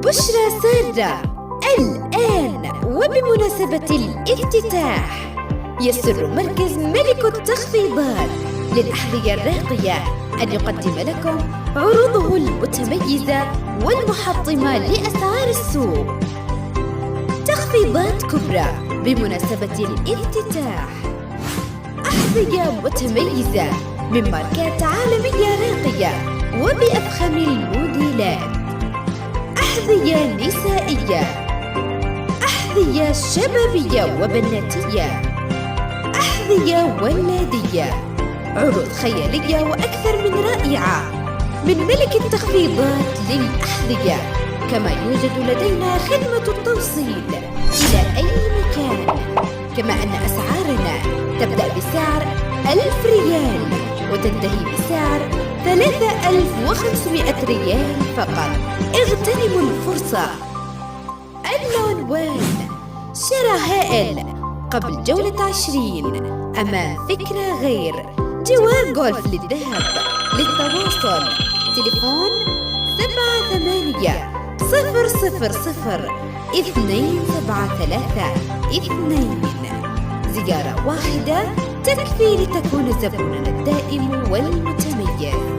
بشرى سارة الآن وبمناسبة الافتتاح يسر مركز ملك التخفيضات للأحذية الراقية أن يقدم لكم عروضه المتميزة والمحطمة لأسعار السوق. تخفيضات كبرى بمناسبة الافتتاح، أحذية متميزة من ماركات عالمية راقية وبأفخم الموديلات، أحذية نسائية، أحذية شبابية وبناتية، أحذية ولادية، عروض خيالية وأكثر من رائعة من ملك التخفيضات للأحذية. كما يوجد لدينا خدمة التوصيل إلى أي مكان، كما أن أسعارنا تبدأ بسعر 1000 ريال وتنتهي بسعر 3500 ريال فقط. اغتنموا الفرصة. العنوان: شراء هائل قبل جولة 20 أمام فكرة غير، جوار جولف للذهب. للتواصل تليفون 7800 273 2. زيارة واحدة تكفي لتكون زبوننا الدائم والمتميز.